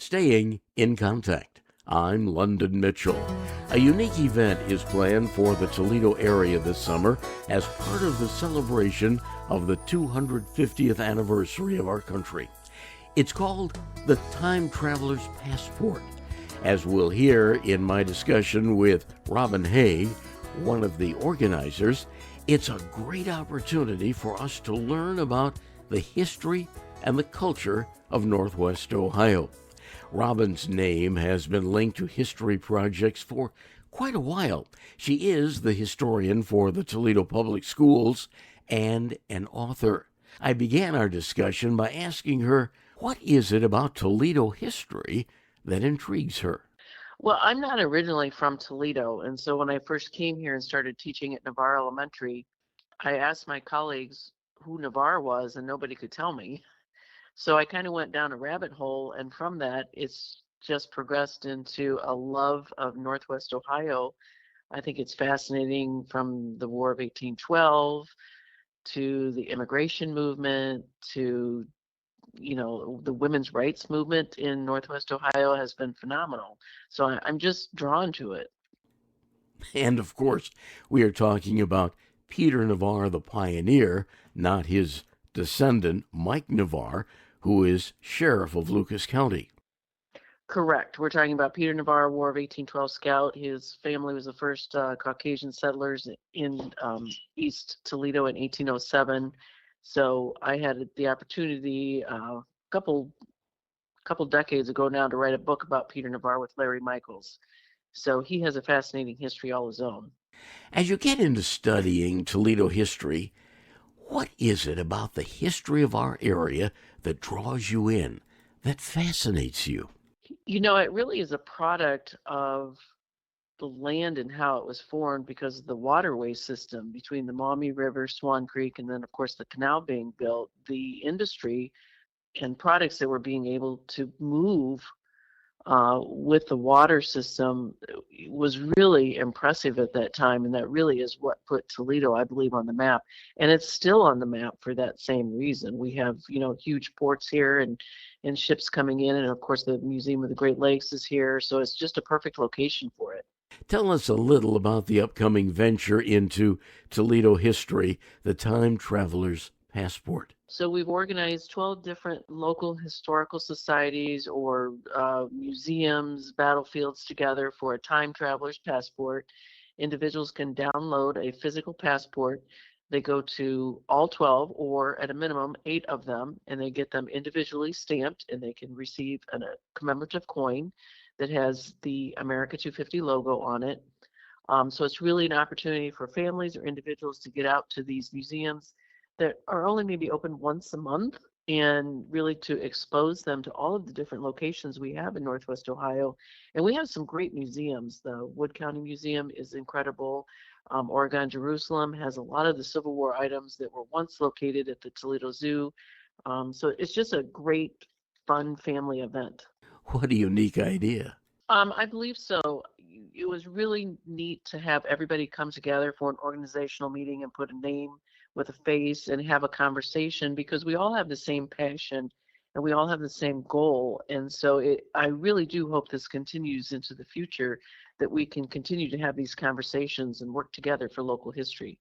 staying in contact. I'm London Mitchell. A unique event is planned for the Toledo area this summer as part of the celebration of the 250th anniversary of our country. It's called the Time Traveler's Passport. As we'll hear in my discussion with Robyn Hage, one of the organizers, it's a great opportunity for us to learn about the history and the culture of Northwest Ohio. Robyn's name has been linked to history projects for quite a while. She is the historian for the Toledo Public Schools and an author. I began our discussion by asking her, what is it about Toledo history that intrigues her? Well, I'm not originally from Toledo, and so when I first came here and started teaching at Navarre Elementary, I asked my colleagues who Navarre was, and nobody could tell me. So I kind of went down a rabbit hole, and from that, it's just progressed into a love of Northwest Ohio. I think it's fascinating, from the War of 1812 to the immigration movement to the women's rights movement in Northwest Ohio has been phenomenal. So I'm just drawn to it. And of course, we are talking about Peter Navarre, the pioneer, not his descendant, Mike Navarre, who is sheriff of Lucas County. Correct. We're talking about Peter Navarre, War of 1812 scout. His family was the first Caucasian settlers in East Toledo in 1807. So I had the opportunity a couple decades ago now to write a book about Peter Navarre with Larry Michaels. So he has a fascinating history all his own. As you get into studying Toledo history, what is it about the history of our area that draws you in, that fascinates you? It really is a product of the land and how it was formed because of the waterway system between the Maumee River, Swan Creek, and then, of course, the canal being built. The industry and products that were being able to move with the water system was really impressive at that time, and that really is what put Toledo, I believe, on the map. And it's still on the map for that same reason. We have, huge ports here and ships coming in, and of course the Museum of the Great Lakes is here, so it's just a perfect location for it. Tell us a little about the upcoming venture into Toledo history, the Time Traveler's Passport. So we've organized 12 different local historical societies or museums, battlefields together for a Time Traveler's Passport. Individuals can download a physical passport. They go to all 12, or at a minimum 8 of them, and they get them individually stamped, and they can receive a commemorative coin that has the America 250 logo on it. So it's really an opportunity for families or individuals to get out to these museums that are only maybe open once a month, and really to expose them to all of the different locations we have in Northwest Ohio. And we have some great museums. The Wood County Museum is incredible. Oregon Jerusalem has a lot of the Civil War items that were once located at the Toledo Zoo. So it's just a great, fun family event. What a unique idea. I believe so. It was really neat to have everybody come together for an organizational meeting and put a name with a face and have a conversation, because we all have the same passion and we all have the same goal. And so I really do hope this continues into the future, that we can continue to have these conversations and work together for local history.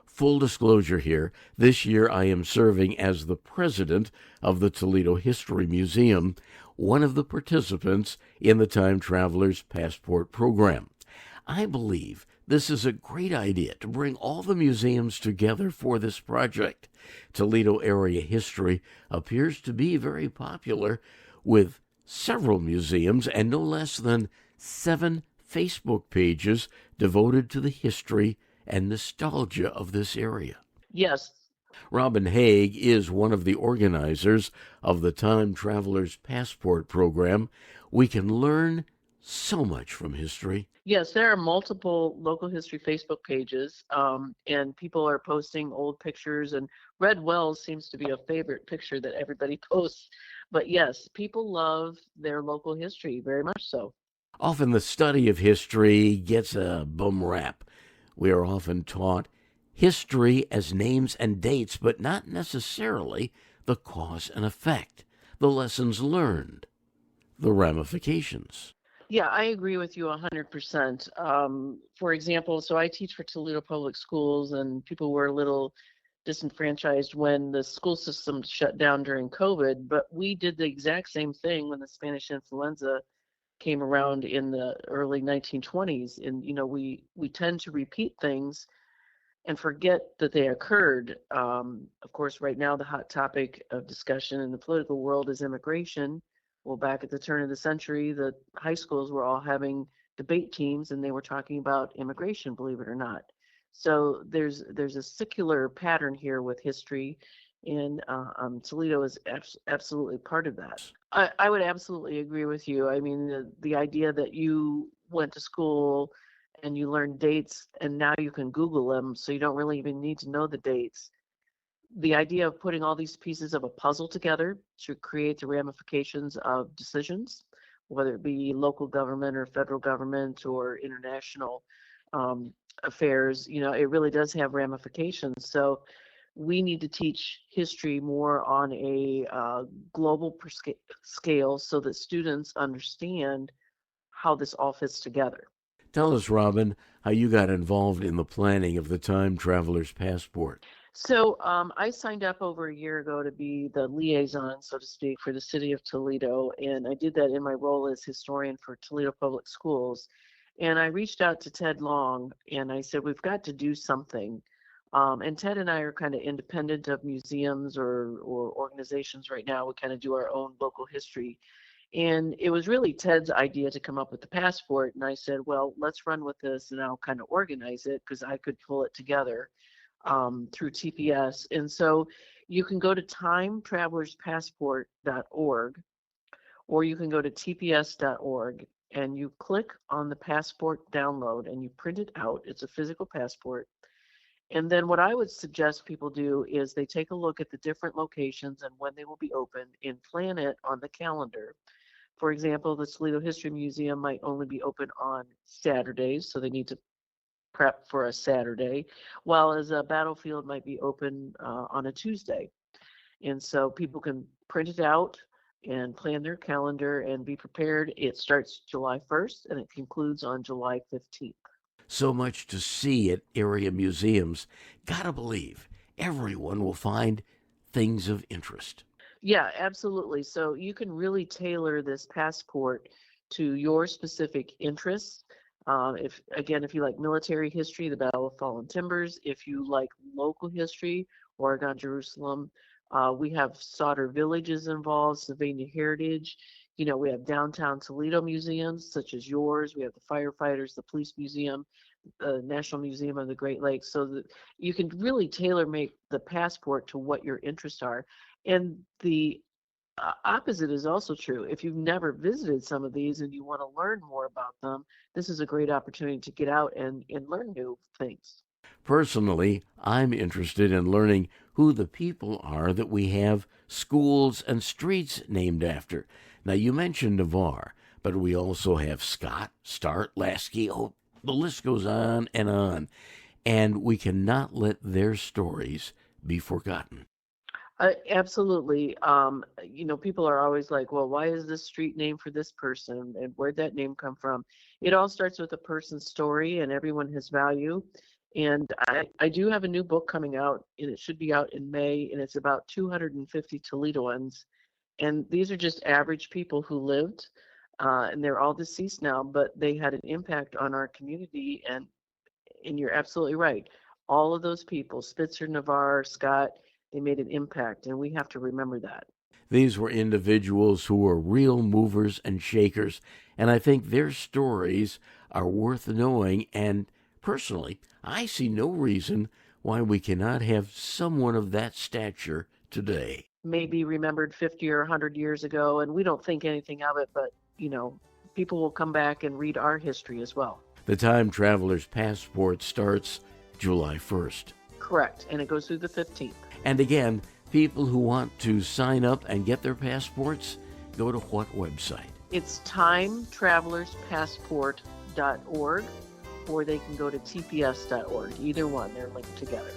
Full disclosure here, this year I am serving as the president of the Toledo History Museum, one of the participants in the Time Traveler's Passport program. I believe this is a great idea to bring all the museums together for this project. Toledo area history appears to be very popular, with several museums and no less than 7 Facebook pages devoted to the history and nostalgia of this area. Yes. Robyn Hage is one of the organizers of the Time Traveler's Passport program. We can learn so much from history. Yes, there are multiple local history Facebook pages, and people are posting old pictures, and Red Wells seems to be a favorite picture that everybody posts. But yes, people love their local history, very much so. Often the study of history gets a bum rap. We are often taught history as names and dates, but not necessarily the cause and effect, the lessons learned, the ramifications. Yeah, I agree with you 100%. For example, so I teach for Toledo Public Schools, and people were a little disenfranchised when the school system shut down during COVID, but we did the exact same thing when the Spanish influenza came around in the early 1920s. And, we tend to repeat things and forget that they occurred. Of course, right now, the hot topic of discussion in the political world is immigration. Well, back at the turn of the century, the high schools were all having debate teams, and they were talking about immigration, believe it or not. So there's a secular pattern here with history, and Toledo is absolutely part of that. I would absolutely agree with you. I mean, the idea that you went to school and you learn dates and now you can Google them, so you don't really even need to know the dates. The idea of putting all these pieces of a puzzle together to create the ramifications of decisions, whether it be local government or federal government or international affairs, it really does have ramifications. So we need to teach history more on a global scale so that students understand how this all fits together. Tell us, Robyn, how you got involved in the planning of the Time Traveler's Passport. So I signed up over a year ago to be the liaison, so to speak, for the city of Toledo, and I did that in my role as historian for Toledo Public Schools. And I reached out to Ted Long, and I said, we've got to do something. And Ted and I are kind of independent of museums or organizations right now. We kind of do our own local history. And it was really Ted's idea to come up with the passport. And I said, well, let's run with this and I'll kind of organize it because I could pull it together through TPS. And so you can go to timetravelerspassport.org or you can go to tps.org and you click on the passport download and you print it out. It's a physical passport. And then what I would suggest people do is they take a look at the different locations and when they will be open and plan it on the calendar. For example, the Toledo History Museum might only be open on Saturdays, so they need to prep for a Saturday, while as a battlefield might be open on a Tuesday. And so people can print it out and plan their calendar and be prepared. It starts July 1st and it concludes on July 15th. So much to see at area museums. Gotta believe everyone will find things of interest. Yeah, absolutely. So you can really tailor this passport to your specific interests. If you like military history, the Battle of Fallen Timbers. If you like local history, Oregon, Jerusalem, we have Sauter Villages involved, Sylvania Heritage. We have downtown Toledo museums such as yours. We have the firefighters, the police museum, the National Museum of the Great Lakes, so that you can really tailor make the passport to what your interests are. And the opposite is also true. If you've never visited some of these and you want to learn more about them, this is a great opportunity to get out and learn new things. Personally, I'm interested in learning who the people are that we have schools and streets named after. Now, you mentioned Navarre, but we also have Scott, Start, Lasky. Oh, the list goes on. And we cannot let their stories be forgotten. Absolutely. People are always like, well, why is this street named for this person and where'd that name come from? It all starts with a person's story and everyone has value. And I do have a new book coming out and it should be out in May and it's about 250 Toledoans. And these are just average people who lived and they're all deceased now, but they had an impact on our community. And you're absolutely right. All of those people, Spitzer, Navarre, Scott, they made an impact, and we have to remember that. These were individuals who were real movers and shakers, and I think their stories are worth knowing, and personally, I see no reason why we cannot have someone of that stature today. Maybe remembered 50 or 100 years ago, and we don't think anything of it, but, people will come back and read our history as well. The Time Traveler's Passport starts July 1st. Correct, and it goes through the 15th. And again, people who want to sign up and get their passports, go to what website? It's timetravelerspassport.org, or they can go to tps.org. Either one, they're linked together.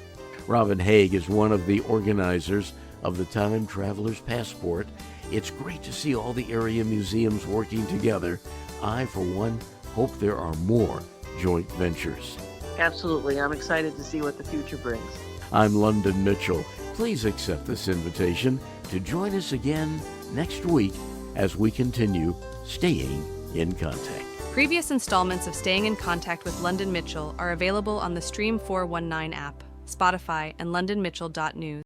Robyn Hage is one of the organizers of the Time Traveler's Passport. It's great to see all the area museums working together. I, for one, hope there are more joint ventures. Absolutely. I'm excited to see what the future brings. I'm London Mitchell. Please accept this invitation to join us again next week as we continue staying in contact. Previous installments of Staying in Contact with London Mitchell are available on the Stream 419 app, Spotify, and londonmitchell.news.